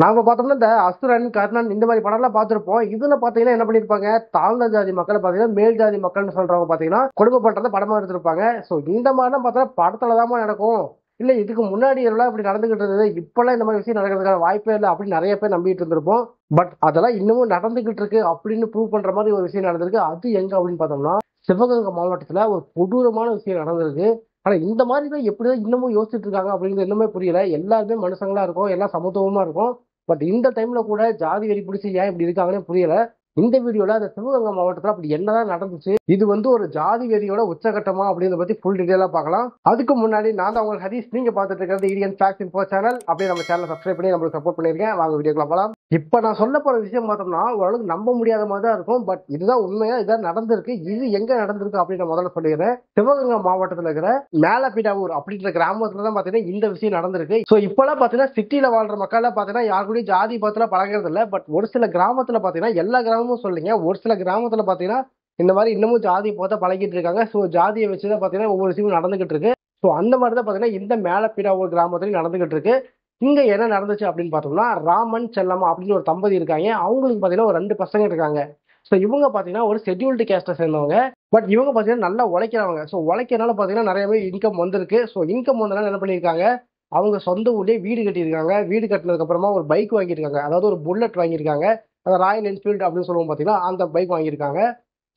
நாம பார்த்தோம்னா இந்த அசுரன், கர்ணன் இந்த மாதிரி படம்லாம் பார்த்திருப்போம். இதுல பாத்தீங்கன்னா என்ன பண்ணிருப்பாங்க, தாழ்ந்த ஜாதி மக்களை பாத்தீங்கன்னா மேல் ஜாதி மக்கள்னு சொல்றவங்க பாத்தீங்கன்னா கொடுமை பண்றத படமா எடுத்திருப்பாங்க. சோ இந்த மாதிரிலாம் பார்த்தா படத்துலதான் நடக்கும். இல்ல இதுக்கு முன்னாடி எல்லாம் இப்படி நடந்துகிட்டு இருந்தது, இப்பெல்லாம் இந்த மாதிரி விஷயம் நடக்கிறதுக்கான வாய்ப்பே இல்லை அப்படின்னு நிறைய பேர் நம்பிட்டு இருந்திருப்போம். பட் அதெல்லாம் இன்னமும் நடந்துகிட்டு இருக்கு அப்படின்னு ப்ரூவ் பண்ற மாதிரி ஒரு விஷயம் நடந்திருக்கு. அது எங்க அப்படின்னு பார்த்தோம்னா சிவகங்கை மாவட்டத்துல ஒரு கொடூரமான விஷயம் நடந்திருக்கு. ஆனா இந்த மாதிரி தான் எப்படிதான் இன்னமும் யோசிச்சுட்டு இருக்காங்க அப்படிங்கிறது இன்னுமே புரியல. எல்லாருமே மனுஷங்களா இருக்கும், எல்லாம் சமத்துவமா இருக்கும். பட் இந்த டைம்ல கூட ஜாதி வெறி பிடிச்சி ஏன் இப்படி இருக்காங்கன்னு புரியல. இந்த வீடியோல அந்த சிவகங்கை மாவட்டத்துல அப்படி என்னதான் நடந்துச்சு, இது ஒரு ஜாதி வெறியோட உச்சகட்டமா அப்படின்றத பத்தி ஃபுல் டீடைலா பார்க்கலாம். அதுக்கு முன்னாடி நான் தான் உங்கள் ஹதீஷ், நீங்க பார்த்துட்டு இருக்கிறது இந்தியன் ஃபேக்ட் இன்ஃபோ சேனல். அப்படியே நம்ம சேனலை சப்ஸ்கிரைப் பண்ணி நம்மளுக்கு சப்போர்ட் பண்ணிருக்கேன். வாங்க வீடியோக்குள்ள போகலாம். இப்ப நான் சொல்ல போற விஷயம் பார்த்தோம்னா ஓரளவுக்கு நம்ப முடியாத மாதிரி தான் இருக்கும். பட் இதுதான் உண்மையா இதான் நடந்திருக்கு. இது எங்க நடந்திருக்கு அப்படின்னு நான் முதல்ல சொல்லிடுறேன். சிவகங்கை மாவட்டத்துல இருக்கிற மேலப்பிடாவூர் அப்படின்ற கிராமத்துல தான் பாத்தீங்கன்னா இந்த விஷயம் நடந்திருக்கு. சோ இப்பெல்லாம் பாத்தீங்கன்னா சிட்டில வாழ்ற மக்கள் பாத்தீங்கன்னா யாரு கூட ஜாதி பத்தில பழகிறது இல்லை. பட் ஒரு சில கிராமத்துல பாத்தீங்கன்னா எல்லா கிராமமும் சொல்லுங்க, ஒரு சில கிராமத்துல பாத்தீங்கன்னா இந்த மாதிரி இன்னமும் ஜாதி பார்த்து பழகிட்டு இருக்காங்க. ஸோ ஜாதியை வச்சுதான் பாத்தீங்கன்னா ஒவ்வொரு விஷயமும் நடந்துகிட்டு இருக்கு. ஸோ அந்த மாதிரி தான் பாத்தீங்கன்னா இந்த மேலப்பிடாவூர் கிராமத்துலயும் நடந்துகிட்டு இருக்கு. இங்க என்ன நடந்துச்சு அப்படின்னு பார்த்தோம்னா ராமன் செல்லம்மா அப்படின்னு ஒரு தம்பதி இருக்காங்க. அவங்களுக்கு பாத்தீங்கன்னா ஒரு 2 பசங்க இருக்காங்க. ஸோ இவங்க பாத்தீங்கன்னா ஒரு ஷெட்யூல்டு கேஸ்ட்டை சேர்ந்தவங்க. பட் இவங்க பாத்தீங்கன்னா நல்லா உழைக்கிறவங்க. ஸோ உழைக்கிறனால பாத்தீங்கன்னா நிறையவே இன்கம் வந்திருக்கு. ஸோ இன்கம் வந்தனால என்ன பண்ணியிருக்காங்க, அவங்க சொந்த ஊர்லயே வீடு கட்டியிருக்காங்க. வீடு கட்டினதுக்கு அப்புறமா ஒரு பைக் வாங்கியிருக்காங்க, அதாவது ஒரு புல்லட் வாங்கியிருக்காங்க. அந்த ராயல் என்ஃபீல்டு அப்படின்னு சொல்லுவோம் பாத்தீங்கன்னா அந்த பைக் வாங்கியிருக்காங்க.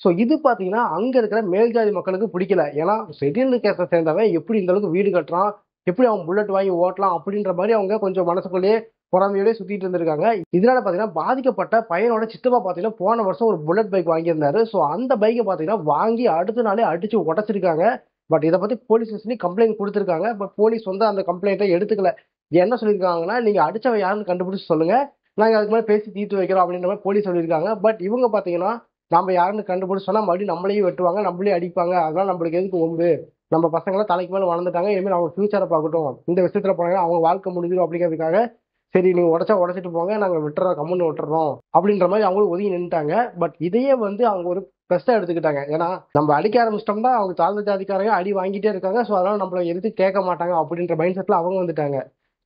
ஸோ இது பாத்தீங்கன்னா அங்க இருக்கிற மேல் ஜாதி மக்களுக்கு பிடிக்கல. ஏன்னா ஷெட்யூல்டு கேஸ்ட்டை சேர்ந்தவன் எப்படி இந்த அளவுக்கு வீடு கட்டுறான், எப்படி அவன் புல்லட் வாங்கி ஓட்டலாம் அப்படின்ற மாதிரி அவங்க கொஞ்சம் மனசுக்குள்ளேயே பொறாமையோடய சுத்திட்டு இருந்திருக்காங்க. இதனால பாத்தீங்கன்னா பாதிக்கப்பட்ட பையனோட சித்தப்பா பாத்தீங்கன்னா போன வருஷம் ஒரு புல்லட் பைக் வாங்கியிருந்தாரு. ஸோ அந்த பைக்கை பாத்தீங்கன்னா வாங்கி அடுத்த நாளே அடிச்சு உடைச்சிருக்காங்க. பட் இதை பத்தி போலீஸ் ஸ்டேஷன்ல கம்ப்ளைண்ட் கொடுத்திருக்காங்க. பட் போலீஸ் அந்த கம்ப்ளைண்ட்டை எடுத்துக்கல. என்ன சொல்லியிருக்காங்கன்னா, நீங்க அடிச்சவன் யாருன்னு கண்டுபிடிச்சு சொல்லுங்க, நாங்க அதுக்கு மேலே பேசி தீர்த்து வைக்கிறோம் அப்படின்ற மாதிரி போலீஸ் சொல்லியிருக்காங்க. பட் இவங்க பாத்தீங்கன்னா நம்ம யாருன்னு கண்டுபிடிச்சு சொன்னா மறுபடியும் நம்மளையும் வெட்டுவாங்க, நம்மளையும் அடிப்பாங்க, அதனால நம்மளுக்கு எதுக்கு ஒம்பு, நம்ம பசங்களாம் தலைக்கு மேலே வளர்ந்துட்டாங்க, இனிமேல் அவங்க ஃபியூச்சரை பார்க்கட்டும், இந்த விஷயத்துல போனாங்கன்னா அவங்க வாழ்க்கை முடிஞ்சிடும் அப்படிங்கிறதுக்காக சரி நீங்க உடைச்சா உடைச்சிட்டு போங்க, நாங்க விட்டுறோம், கம்முன்னு விட்டுறோம் அப்படின்ற மாதிரி அவங்களும் ஒதுங்கி நின்றுட்டாங்க. பட் இதையே அவங்க ஒரு பெஸ்டா எடுத்துக்கிட்டாங்க. ஏன்னா நம்ம அடிக்க ஆரம்பிச்சிட்டோம்னா அவங்க தாழ்ந்த ஜாதிக்காரங்க அடி வாங்கிட்டே இருக்காங்க. ஸோ அதனால நம்மள எதுக்கு கேட்க மாட்டாங்க அப்படின்ற மைண்ட் செட்ல அவங்க வந்துட்டாங்க.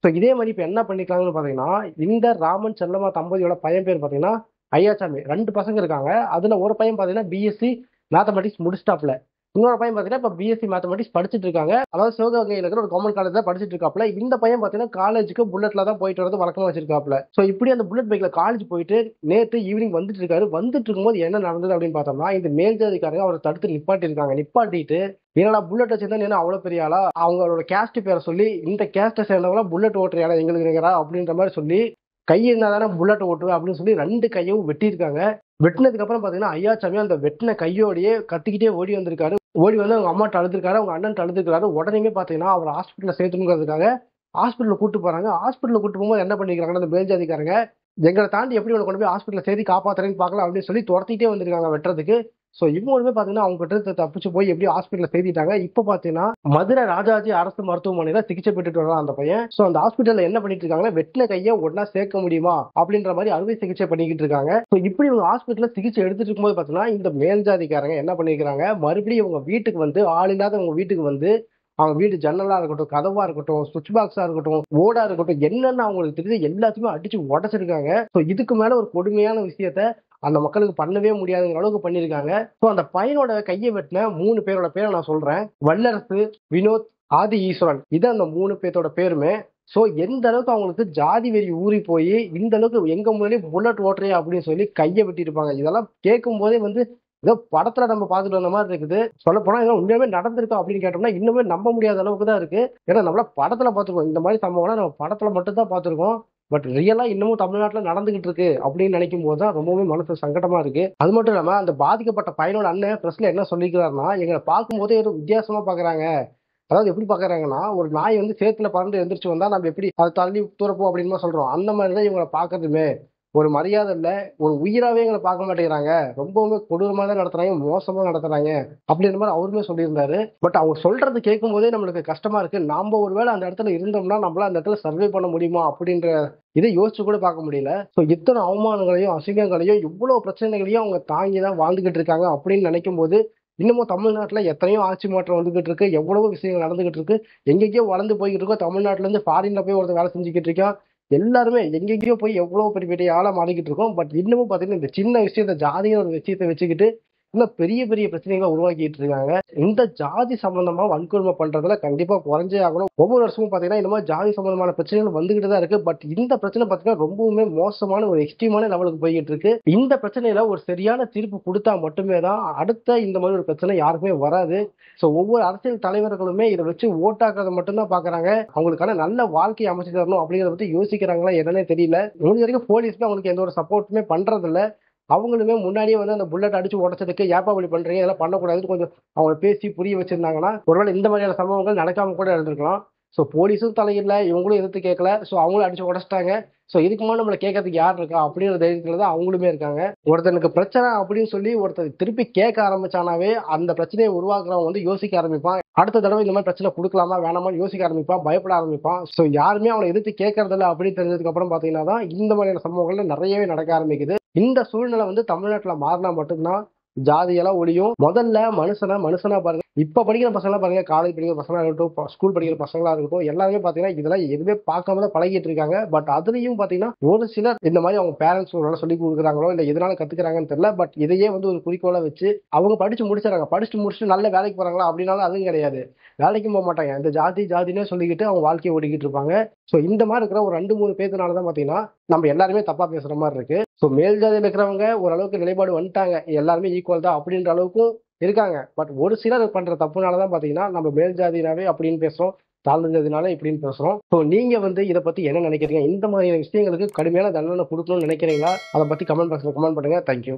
ஸோ இதே மாதிரி இப்போ என்ன பண்ணிக்கலாம்னு பாத்தீங்கன்னா, இந்த ராமன் செல்லம்மா தம்பதியோட பையன் பேர் பாத்தீங்கன்னா ஐயாச்சாமி. 2 பசங்க இருக்காங்க. அதுல ஒரு பையன் பாத்தீங்கன்னா பிஎஸ்சி மேத்தமெட்டிக்ஸ் முடிச்சிட்டாப்ல. இன்னொரு பையன் பாத்தீங்கன்னா இப்ப பிஎஸ்சி மேத்தமெட்டிக்ஸ் படிச்சுட்டு இருக்காங்க. அதாவது சிவகங்கையில இருக்கிற ஒரு கவர்மெண்ட் காலேஜ் தான் படிச்சுட்டு இருக்காப்ல. இந்த பையன் பாத்தீங்கன்னா காலேஜுக்கு புல்லட்ல தான் போயிட்டு வரது வழக்கமா வச்சிருக்காப்ல. சோ இப்படி அந்த புல்லட் பைக்ல காலேஜ் போயிட்டு நேற்று ஈவினிங் வந்துட்டு இருக்காரு. வந்துட்டு இருக்கும்போது என்ன நடந்தது அப்படின்னு பார்த்தோம்னா, இந்த மேல் ஜாதிக்காரங்க அவரை தடுத்து நிப்பாட்டி இருக்காங்க. நிப்பாட்டிட்டு என்னடா புல்லட் வச்சிருந்தா என்ன அவ்வளவு பெரிய ஆளா, அவங்களோட கேஸ்ட் பேரை சொல்லி இந்த கேஸ்ட்டை சேர்ந்தவங்க புல்லட் ஓட்டுறியாடா எங்களுக்கு இருக்கிறா அப்படின்ற மாதிரி சொல்லி, கை இருந்தா தானே புல்லட் ஓட்டுவேன் அப்படின்னு சொல்லி 2 கையும் வெட்டியிருக்காங்க. வெட்டினதுக்கு அப்புறம் பாத்தீங்கன்னா ஐயாச்சாமி அந்த வெட்டின கையோடையே கத்திக்கிட்டே ஓடி வந்திருக்காரு. ஓடி வந்து அவங்க அம்மாட்ட அழுதுருக்காரு, அவங்க அண்ணன் அழுதுருக்காரு. உடனே பாத்தீங்கன்னா அவர் ஹாஸ்பிட்டல்ல சேர்த்துங்கிறதுக்காக ஹாஸ்பிட்டல் கூட்டு போறாங்க. ஹாஸ்பிட்டல் கூட்டு போகும்போது என்ன பண்ணிருக்காங்க, அந்த மேல்ஜாதிக்காரங்க எங்களை தாண்டி எப்படி உனக்கு கொண்டு போய் ஹாஸ்பிட்டல் சேர்த்து காப்பாத்துறேன்னு பார்க்கலாம் அப்படின்னு சொல்லி துரத்திட்டே வந்திருக்காங்க வெட்டுறதுக்கு. ஸோ இவங்களுமே பாத்தீங்கன்னா அவங்க கிட்ட தப்பிச்சு போய் எப்படி ஹாஸ்பிட்டல் சேர்த்திட்டாங்க. இப்ப பாத்தீங்கன்னா மதுரை ராஜாஜி அரசு மருத்துவமனையில சிகிச்சை பெற்றுட்டு வரான் அந்த பையன். ஸோ அந்த ஹாஸ்பிட்டல்ல என்ன பண்ணிட்டு இருக்காங்கன்னா, வெட்டின கையை ஒன்னா சேர்க்க முடியுமா அப்படின்ற மாதிரி அறுவை சிகிச்சை பண்ணிக்கிட்டு இருக்காங்க. ஸோ இப்படி இவங்க ஹாஸ்பிட்டல்ல சிகிச்சை எடுத்துட்டு இருக்கும்போது பாத்தீங்கன்னா இந்த மேல்ஜாதிக்காரங்க என்ன பண்ணிருக்காங்க, மறுபடியும் இவங்க வீட்டுக்கு ஆள் இல்லாத உங்க வீட்டுக்கு அவங்க வீடு ஜன்னலா இருக்கட்டும், கதவா இருக்கட்டும், சுவிட்ச் பாக்ஸா இருக்கட்டும், ஓடா இருக்கட்டும், என்னென்ன அவங்களுக்கு தெரியுது எல்லாத்தையுமே அடிச்சு உடைச்சிருக்காங்க. ஸோ இதுக்கு மேல ஒரு கொடுமையான விஷயத்த அந்த மக்களுக்கு பண்ணவே முடியாதுங்கிற அளவுக்கு பண்ணிருக்காங்க. ஸோ அந்த பையனோட கையை வெட்டின 3 பேரோட பேரை நான் சொல்றேன். வல்லரசு, வினோத், ஆதி ஈஸ்வரன், இது அந்த 3 பேர்த்தோட பேருமே. சோ எந்த அளவுக்கு அவங்களுக்கு ஜாதி வெறி ஊறி போய் இந்த அளவுக்கு எங்க முன்னாடி புல்லட் ஓட்டுறியா அப்படின்னு சொல்லி கையை வெட்டியிருப்பாங்க. இதெல்லாம் கேட்கும் போதே ஏதோ படத்துல நம்ம பார்த்துட்டு வந்த மாதிரி இருக்குது. சொல்ல போனா இதெல்லாம் உண்மையாவே நடந்திருக்கோம் அப்படின்னு கேட்டோம்னா இன்னுமே நம்ப முடியாத அளவுக்கு தான் இருக்கு. ஏன்னா நம்மள படத்துல பார்த்துருக்கோம், இந்த மாதிரி சம்பவம்லாம் நம்ம படத்துல மட்டும் தான் பார்த்துருக்கோம். பட் ரியலா இன்னமும் தமிழ்நாட்டுல நடந்துகிட்டு இருக்கு அப்படின்னு நினைக்கும் போது தான் ரொம்பவே மனசு சங்கடமா இருக்கு. அது மட்டும் இல்லாம அந்த பாதிக்கப்பட்ட பையனோட அண்ணன் பிரஸ்ல என்ன சொல்லிக்கிறாருன்னா, எங்களை பார்க்கும் போதே ஒரு வித்தியாசமா பாக்குறாங்க. அதாவது எப்படி பாக்குறாங்கன்னா, ஒரு நாய் சேத்துல பறந்து எந்திரிச்சு வந்தா நம்ம எப்படி அதை தள்ளி தூரப்போம் அப்படின்னு சொல்றோம், அந்த மாதிரிதான் இவங்களை பாக்குறதுமே. ஒரு மரியாதை இல்ல, ஒரு உயிராவே எங்களை பார்க்க மாட்டேங்கிறாங்க, ரொம்பவுமே கொடூரமா தான் நடத்துறாங்க, மோசமா நடத்துறாங்க அப்படின்ற மாதிரி அவருமே சொல்லியிருந்தாரு. பட் அவங்க சொல்றது கேட்கும் போதே நம்மளுக்கு கஷ்டமா இருக்கு. நாம ஒருவேளை அந்த இடத்துல இருந்தோம்னா நம்மளால அந்த இடத்துல சர்வே பண்ண முடியுமா அப்படின்ற இதை யோசிச்சு கூட பார்க்க முடியல. ஸோ இத்தனை அவமானங்களையும் அசிங்கங்களையும் இவ்வளவு பிரச்சனைகளையும் அவங்க தாங்கி தான் வாழ்ந்துகிட்டு இருக்காங்க அப்படின்னு நினைக்கும் போது இன்னமும் தமிழ்நாட்டுல எத்தனையோ ஆட்சி மாற்றம் வந்துகிட்டு இருக்கு, எவ்வளவோ விஷயங்கள் நடந்துகிட்டு இருக்கு, எங்கெங்கயோ வளர்ந்து போய்கிட்டு இருக்கோம். தமிழ்நாட்டுல இருந்து ஃபாரின்ல போய் ஒருத்தர் வேலை செஞ்சுக்கிட்டு இருக்கான், எல்லாருமே எங்கெங்கேயோ போய் எவ்வளவு பெரிய பெரிய ஆளா மாறிக்கிட்டு இருக்கோம். பட் இன்னமும் பாத்தீங்கன்னா இந்த சின்ன விஷயத்த ஜாதியான ஒரு விஷயத்தை வச்சுக்கிட்டு இன்னும் பெரிய பெரிய பிரச்சனைகளை உருவாக்கிட்டு இருக்காங்க. இந்த ஜாதி சம்பந்தமா வன்கொடுமை பண்றதுல கண்டிப்பா குறைஞ்சே ஆகணும். ஒவ்வொரு வருஷமும் பாத்தீங்கன்னா இந்த மாதிரி ஜாதி சம்பந்தமான பிரச்சனைகள் வந்துகிட்டு தான் இருக்கு. பட் இந்த பிரச்சனை பாத்தீங்கன்னா ரொம்பவுமே மோசமான ஒரு எக்ஸ்ட்ரீமான லெவலுக்கு போய்கிட்டு இருக்கு. இந்த பிரச்சனையில ஒரு சரியான தீர்ப்பு கொடுத்தா மட்டுமே தான் அடுத்த இந்த மாதிரி ஒரு பிரச்சனை யாருக்குமே வராது. சோ ஒவ்வொரு அரசியல் தலைவர்களுமே இதை வச்சு ஓட்டாக்குறத மட்டும்தான் பாக்குறாங்க. அவங்களுக்கான நல்ல வாழ்க்கையை அமைச்சு தரணும் அப்படிங்கறத பத்தி யோசிக்கிறாங்களா என்னன்னே தெரியல. முடிஞ்ச வரைக்கும் போலீஸ்க்கு அவங்களுக்கு எந்த ஒரு சப்போர்ட்டுமே பண்றது இல்ல. அவங்களுமே முன்னாடியே வந்து அந்த புல்லட் அடிச்சு உடைச்சதுக்கு ஏப்பா இப்படி பண்றீங்க, இதெல்லாம் பண்ணக்கூடாதுன்னு கொஞ்சம் அவங்களை பேசி புரிய வச்சிருந்தாங்கன்னா ஒருவேளை இந்த மாதிரியான சம்பவங்கள் நடக்காம கூட இருந்திருக்கலாம். ஸோ போலீஸும் தலையிடல, இவங்களும் எதிர்த்து கேட்கல. ஸோ அவங்களும் அடிச்சு உடைச்சிட்டாங்க. ஸோ இதுக்கு முன்னாடி நம்மளை கேட்கறதுக்கு யார் இருக்கா அப்படிங்கிற தைரியத்துல தான் அவங்களுமே இருக்காங்க. ஒருத்தனுக்கு பிரச்சனை அப்படின்னு சொல்லி ஒருத்தர் திருப்பி கேட்க ஆரம்பிச்சானாவே அந்த பிரச்சனையை உருவாக்குறவன் வந்து யோசிக்க ஆரம்பிப்பான். அடுத்த தடவை இந்த மாதிரி பிரச்சனை கொடுக்கலாமா வேணாமான்னு யோசிக்க ஆரம்பிப்பான், பயப்பட ஆரம்பிப்பான். ஸோ யாருமே அவனை எதிர்த்து கேட்கறதில்ல அப்படின்னு தெரிஞ்சதுக்கு அப்புறம் பாத்தீங்கன்னா தான் இந்த மாதிரியான சம்பவங்கள்ல நிறையவே நடக்க ஆரம்பிக்குது. இந்த சூழ்நிலை வந்து தமிழ்நாட்டுல மாறினா மட்டும்தான் ஜாதியெல்லாம் ஒழியும். முதல்ல மனுஷனா மனுஷனா பாருங்க. இப்ப படிக்கிற பசங்களா பாருங்க, காலேஜ் படிக்கிற பசங்களா இருக்கட்டும், ஸ்கூல் படிக்கிற பசங்களா இருக்கட்டும், எல்லாருமே பாத்தீங்கன்னா இதெல்லாம் எதுவுமே பார்க்காம தான் பழகிட்டு இருக்காங்க. பட் அதுலயும் பாத்தீங்கன்னா ஒரு சிலர் இந்த மாதிரி அவங்க பேரண்ட்ஸ் ஒரு சொல்லி கொடுக்குறாங்களோ இல்ல எதனால கத்துக்கிறாங்கன்னு தெரியல. பட் இதையே வந்து ஒரு குறிக்கோளா வச்சு அவங்க படிச்சு முடிச்சிடறாங்க. படிச்சுட்டு முடிச்சுட்டு நல்ல வேலைக்கு போறாங்களா அப்படின்னாலும் அதுவும் கிடையாது. வேலைக்கும் போக மாட்டாங்க. இந்த ஜாதினே சொல்லிக்கிட்டு அவங்க வாழ்க்கையை ஓடிக்கிட்டு இருப்பாங்க. ஸோ இந்த மாதிரி இருக்கிற ஒரு 2-3 பேர்னால தான் பாத்தீங்கன்னா நம்ம எல்லாருமே தப்பா பேசுற மாதிரி இருக்கு. ஸோ மேல் ஜாதியில் இருக்கிறவங்க ஓரளவுக்கு நிலைப்பாடு வந்துட்டாங்க, எல்லாருமே ஈக்குவல் தான் அப்படின்ற அளவுக்கும் இருக்காங்க. பட் ஒரு சிலர் பண்ற தப்புனாலதான் பாத்தீங்கன்னா நம்ம மேல் ஜாதினாவே அப்படின்னு பேசுறோம், தாழ்ந்த ஜாதினால இப்படின்னு பேசுறோம். ஸோ நீங்க வந்து இதை பத்தி என்ன நினைக்கிறீங்க? இந்த மாதிரி விஷயங்களுக்கு கடுமையான தண்டனை கொடுக்கணும்னு நினைக்கிறீங்களா? அதை பத்தி கமெண்ட் பாக்ஸ்ல கமெண்ட் பண்ணுங்க. தேங்க்யூ.